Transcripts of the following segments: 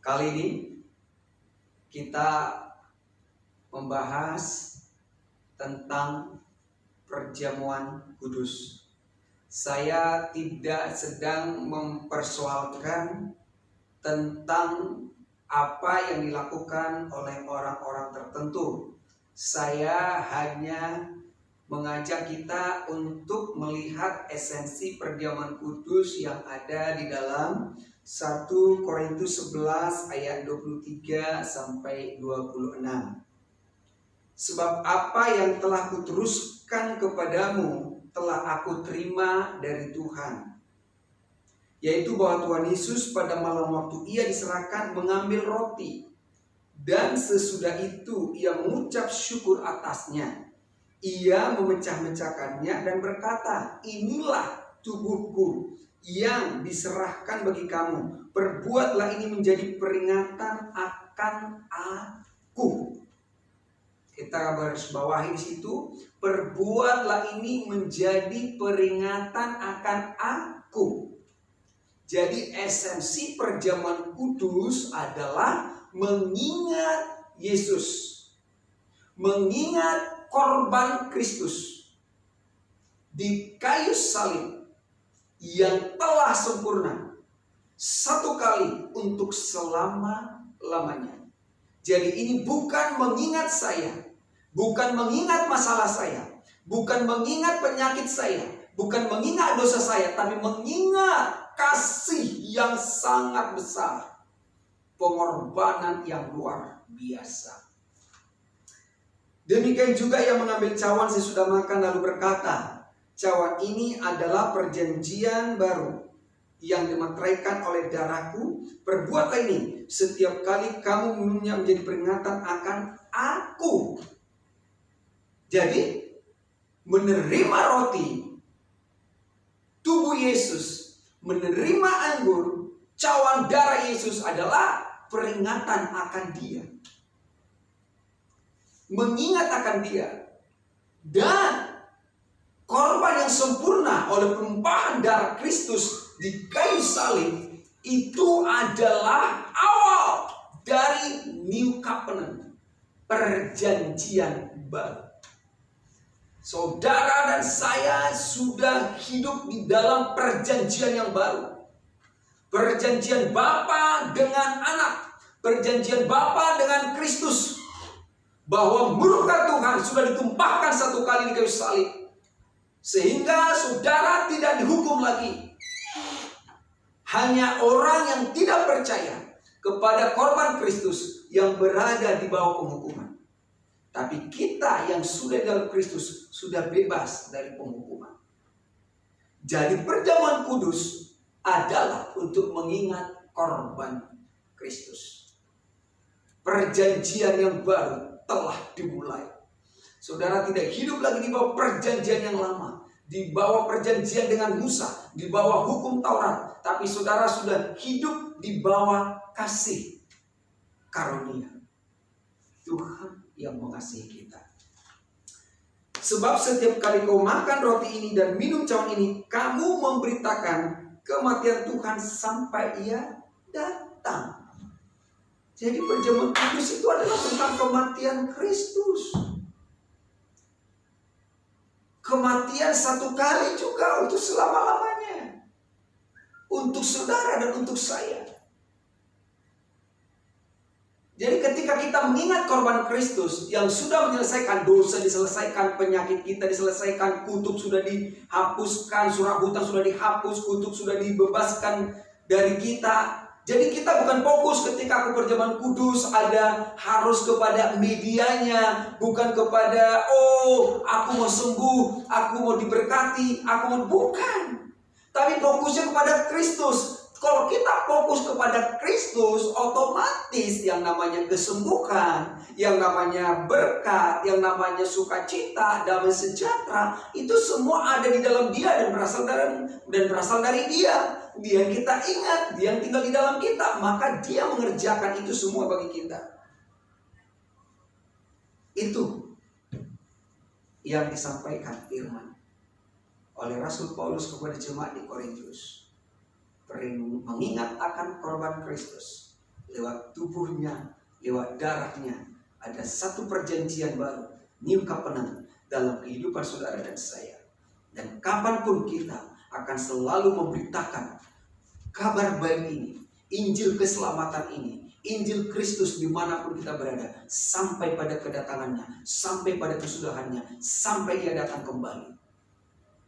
Kali ini kita membahas tentang perjamuan kudus. Saya tidak sedang mempersoalkan tentang apa yang dilakukan oleh orang-orang tertentu. Saya hanya mengajak kita untuk melihat esensi perjamuan kudus yang ada di dalam 1 Korintus 11 ayat 23 sampai 26. Sebab apa yang telah kuteruskan kepadamu telah aku terima dari Tuhan, yaitu bahwa Tuhan Yesus pada malam waktu ia diserahkan mengambil roti, dan sesudah itu ia mengucap syukur atasnya. Ia memecah-mecahkannya dan berkata, inilah tubuhku yang diserahkan bagi kamu. Perbuatlah ini menjadi peringatan akan aku. Kita garis bawahi di situ, perbuatlah ini menjadi peringatan akan aku. Jadi esensi perjamuan kudus adalah mengingat Yesus, mengingat korban Kristus di kayu salib yang telah sempurna satu kali untuk selama-lamanya. Jadi ini bukan mengingat saya, bukan mengingat masalah saya, bukan mengingat penyakit saya, bukan mengingat dosa saya, tapi mengingat kasih yang sangat besar, pengorbanan yang luar biasa. Demikian juga ia mengambil cawan sesudah makan lalu berkata, cawan ini adalah perjanjian baru yang dimeteraikan oleh darahku. Perbuatlah ini setiap kali kamu minumnya menjadi peringatan akan aku. Jadi menerima roti, tubuh Yesus, menerima anggur, cawan darah Yesus adalah peringatan akan Dia, mengingat akan Dia. Dan korban yang sempurna oleh penumpahan darah Kristus di kayu salib itu adalah awal dari New Covenant, perjanjian baru. Saudara dan saya sudah hidup di dalam perjanjian yang baru, perjanjian Bapa dengan Anak, perjanjian Bapa dengan Kristus, bahwa murka Tuhan sudah ditumpahkan satu kali di kayu salib, sehingga saudara tidak dihukum lagi. Hanya orang yang tidak percaya kepada korban Kristus yang berada di bawah penghukuman. Tapi kita yang sudah di dalam Kristus sudah bebas dari penghukuman. Jadi perjamuan kudus adalah untuk mengingat korban Kristus. Perjanjian yang baru telah dimulai. Saudara tidak hidup lagi di bawah perjanjian yang lama, di bawah perjanjian dengan Musa, di bawah hukum Taurat, tapi saudara sudah hidup di bawah kasih karunia Tuhan yang mengasihi kita. Sebab setiap kali kau makan roti ini dan minum cawan ini, kamu memberitakan kematian Tuhan sampai Ia datang. Jadi perjamuan kudus itu adalah tentang kematian Kristus. Kematian satu kali juga untuk selama-lamanya, untuk saudara dan untuk saya. Jadi ketika kita mengingat korban Kristus yang sudah menyelesaikan dosa, diselesaikan penyakit kita, diselesaikan kutuk sudah dihapuskan, surat hutang sudah dihapus, kutuk sudah dibebaskan dari kita. Jadi kita bukan fokus ketika aku perjamuan kudus ada harus kepada medianya, bukan kepada aku mau sembuh, aku mau diberkati, aku mau, bukan. Tapi fokusnya kepada Kristus. Kalau kita fokus kepada Kristus, otomatis yang namanya kesembuhan, yang namanya berkat, yang namanya sukacita, damai sejahtera, itu semua ada di dalam Dia dan berasal dari Dia. Dia yang kita ingat, Dia yang tinggal di dalam kita, maka Dia mengerjakan itu semua bagi kita. Itu yang disampaikan firman oleh Rasul Paulus kepada jemaat di Korintus. Mengingat akan korban Kristus, lewat tubuhnya, lewat darahnya, ada satu perjanjian baru, New Covenant, dalam kehidupan saudara dan saya. Dan kapanpun kita akan selalu memberitakan kabar baik ini, Injil keselamatan ini, Injil Kristus dimanapun kita berada, sampai pada kedatangannya, sampai pada kesudahannya, sampai dia datang kembali.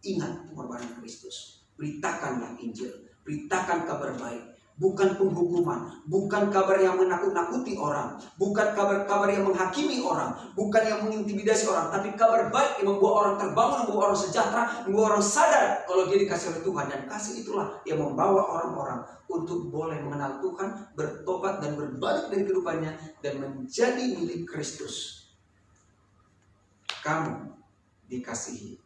Ingat pengorbanan Kristus. Beritakanlah Injil, beritakan kabar baik. Bukan penghukuman, bukan kabar yang menakut-nakuti orang, bukan kabar-kabar yang menghakimi orang, bukan yang mengintimidasi orang, tapi kabar baik yang membuat orang terbangun, membuat orang sejahtera, membuat orang sadar kalau dia dikasih oleh Tuhan. Dan kasih itulah yang membawa orang-orang untuk boleh mengenal Tuhan, bertobat dan berbalik dari kehidupannya dan menjadi milik Kristus. Kamu dikasihi